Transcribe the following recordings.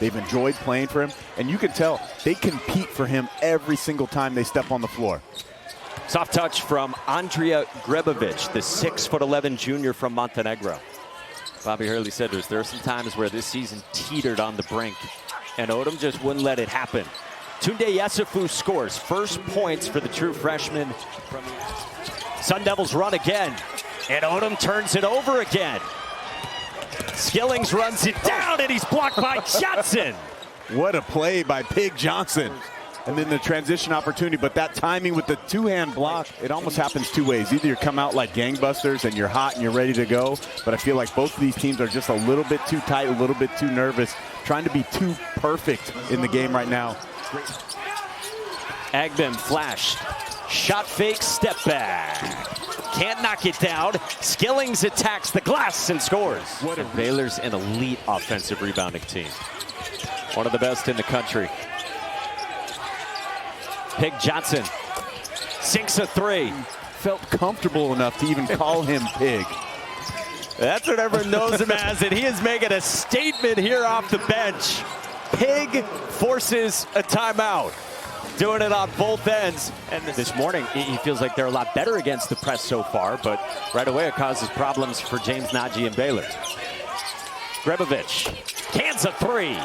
They've enjoyed playing for him, and you can tell they compete for him every single time they step on the floor. Soft touch from Andrija Grebovic, the 6'11" junior from Montenegro. Bobby Hurley said there are some times where this season teetered on the brink, and Odom just wouldn't let it happen. Tunde Yesufu scores first points for the true freshman. Sun Devils run again, and Odom turns it over again. Skillings runs it down, and he's blocked by Johnson. What a play by Pig Johnson. And then the transition opportunity, but that timing with the two-hand block, it almost happens two ways. Either you come out like gangbusters and you're hot and you're ready to go, but I feel like both of these teams are just a little bit too tight, a little bit too nervous, trying to be too perfect in the game right now. Agbem flashed. Shot fake, step back. Can't knock it down. Skillings attacks the glass and scores. And Baylor's an elite offensive rebounding team. One of the best in the country. Pig Johnson sinks a three. Felt comfortable enough to even call him Pig. That's what everyone knows him as, and he is making a statement here off the bench. Pig forces a timeout. Doing it on both ends. And this morning, he feels like they're a lot better against the press so far, but right away it causes problems for James Nagy and Baylor. Grebovic cans a three.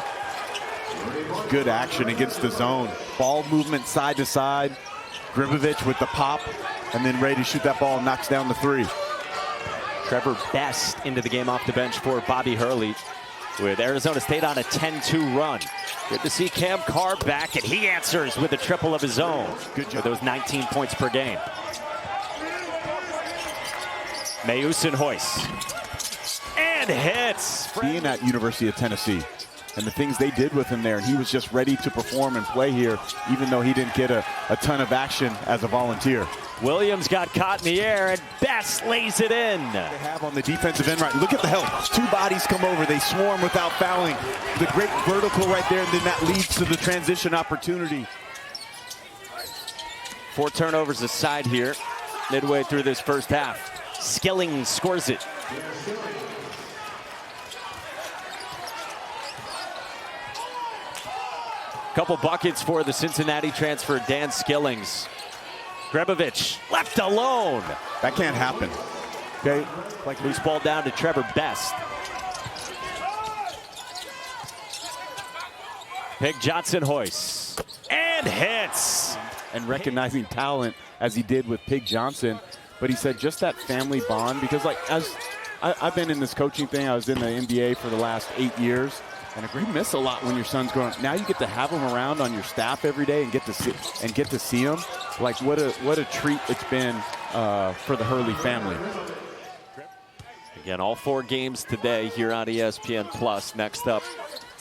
Good action against the zone. Ball movement side to side. Grebovic with the pop, and then ready to shoot that ball and knocks down the three. Trevor Best into the game off the bench for Bobby Hurley, with Arizona State on a 10-2 run. Good to see Cam Carr back, and he answers with a triple of his own. Good job. Those 19 points per game. Mayusen-Hoyce. And hits. Being at University of Tennessee, and the things they did with him there, and he was just ready to perform and play here, even though he didn't get a ton of action as a volunteer. Williams got caught in the air, and Best lays it in. They have on the defensive end, right? Look at the help. Two bodies come over. They swarm without fouling. The great vertical right there, and then that leads to the transition opportunity. 4 turnovers aside here, midway through this first half. Skillings scores it. Couple buckets for the Cincinnati transfer, Dan Skillings. Grebovic left alone. That can't happen. Okay, like loose ball down to Trevor Best. Pig Johnson-Hoyce. And hits. And recognizing talent as he did with Pig Johnson. But he said just that family bond, because like as I've been in this coaching thing, I was in the NBA for the last 8 years. And I agree, miss a lot when your son's growing up. Now you get to have him around on your staff every day and get to see him. Like what a treat it's been for the Hurley family. Again, all 4 games today here on ESPN Plus. Next up,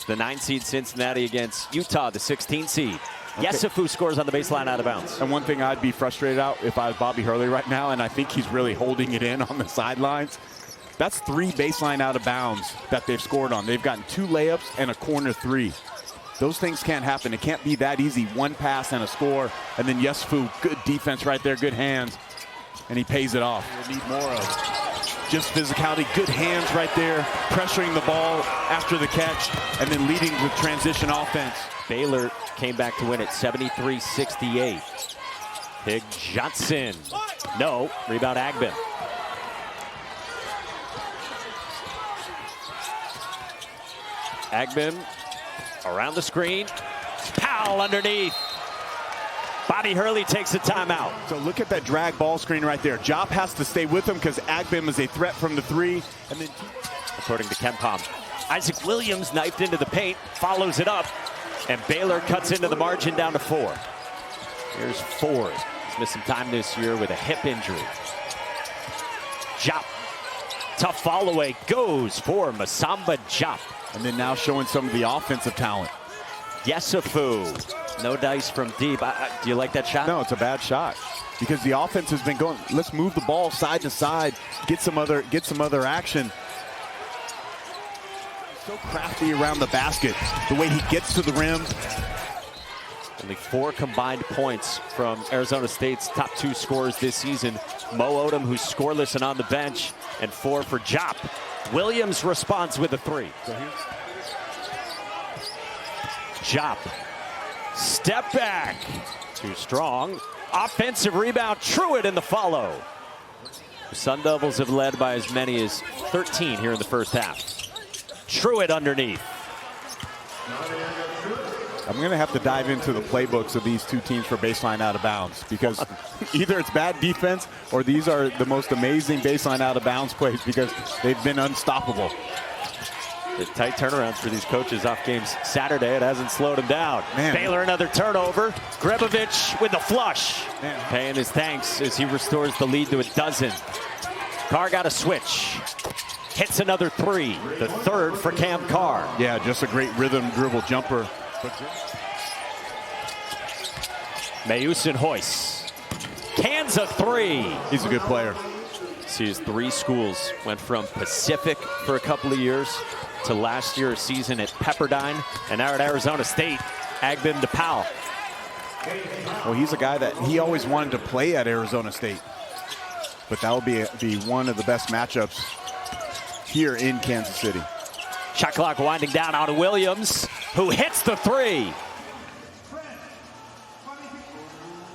the 9 seed Cincinnati against Utah, the 16 seed. Okay. Yesufu scores on the baseline out of bounds. And one thing I'd be frustrated out if I was Bobby Hurley right now, and I think he's really holding it in on the sidelines. That's 3 baseline out of bounds that they've scored on. They've gotten 2 layups and a corner 3. Those things can't happen. It can't be that easy. 1 pass and a score. And then Yesufu, good defense right there, good hands. And he pays it off. We'll need more of just physicality, good hands right there, pressuring the ball after the catch, and then leading with transition offense. Baylor came back to win it 73-68. Pig Johnson. No, rebound Agbem. Agbem around the screen. Powell underneath. Bobby Hurley takes a timeout. So look at that drag ball screen right there. Jop has to stay with him because Agbem is a threat from the 3. And then, according to KenPom, Isaac Williams knifed into the paint, follows it up, and Baylor cuts into the margin down to 4. Here's Ford. He's missed some time this year with a hip injury. Jop. Tough fall away goes for Masamba Jop. And then now showing some of the offensive talent. Yesufu. No dice from deep. Do you like that shot? No, it's a bad shot. Because the offense has been going, let's move the ball side to side, get some other action. So crafty around the basket. The way he gets to the rim. Only 4 combined points from Arizona State's top 2 scorers this season. Mo Odom, who's scoreless and on the bench, and 4 for Jop. Williams responds with a 3. Jop. Step back. Too strong. Offensive rebound. Truitt in the follow. The Sun Devils have led by as many as 13 here in the first half. Truitt underneath. I'm going to have to dive into the playbooks of these two teams for baseline out of bounds, because either it's bad defense or these are the most amazing baseline out of bounds plays because they've been unstoppable. The tight turnarounds for these coaches off games Saturday. It hasn't slowed them down. Man. Baylor another turnover. Grebovich with the flush. Man. Paying his thanks as he restores the lead to a dozen. Carr got a switch. Hits another three. The third for Cam Carr. Yeah, just a great rhythm dribble jumper. Mayusin hoists. Cans a three. He's a good player. See, his three schools went from Pacific for a couple of years to last year's season at Pepperdine, and now at Arizona State. Agbim to Powell. Well, he's a guy that he always wanted to play at Arizona State, but that will be one of the best matchups here in Kansas City. Shot clock winding down out of Williams, who hits the three.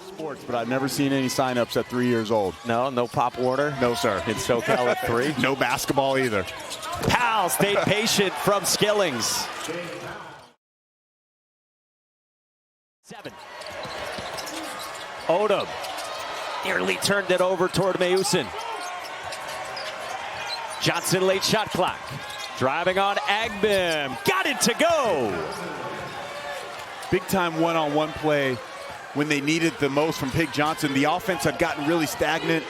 Sports, but I've never seen any signups at 3 years old. No Pop Warner. No, sir. In SoCal at 3. No basketball either. Powell stayed patient from Skillings. 7. Odom nearly turned it over toward Mayusin. Johnson late shot clock. Driving on Agbim. Got it to go. Big time one-on-one play when they needed the most from Pig Johnson. The offense had gotten really stagnant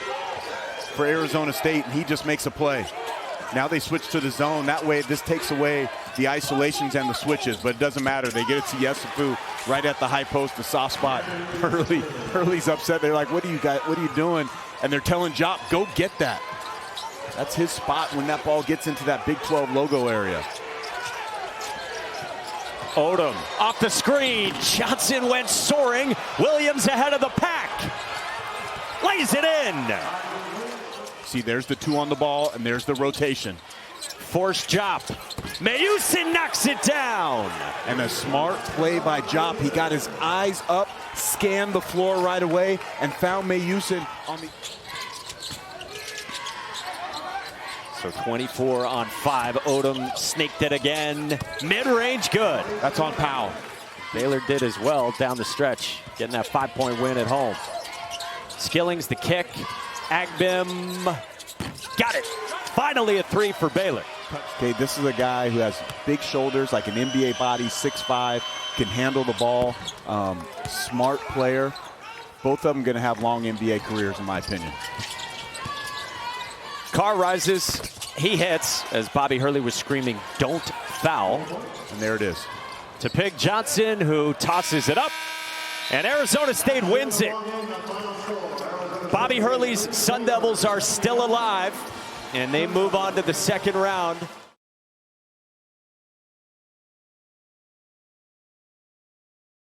for Arizona State, and he just makes a play. Now they switch to the zone. That way, this takes away the isolations and the switches, but it doesn't matter. They get it to Yesufu right at the high post, the soft spot. Hurley's upset. They're like, what are you doing? And they're telling Jop, go get that. That's his spot when that ball gets into that Big 12 logo area. Odom off the screen. Johnson went soaring. Williams ahead of the pack. Lays it in. See, there's the two on the ball, and there's the rotation. Forced Jop. Mayusin knocks it down. And a smart play by Jop. He got his eyes up, scanned the floor right away, and found Mayusin on the... So 24 on 5. Odom snaked it again. Mid-range good. That's on Powell. Baylor did as well down the stretch, getting that 5-point win at home. Skillings the kick. Agbim got it. Finally a three for Baylor. Okay, this is a guy who has big shoulders, like an NBA body, 6'5", can handle the ball, smart player. Both of them going to have long NBA careers, in my opinion. Carr rises, he hits, as Bobby Hurley was screaming, don't foul. And there it is. To Pig Johnson, who tosses it up, and Arizona State wins it. Bobby Hurley's Sun Devils are still alive, and they move on to the second round.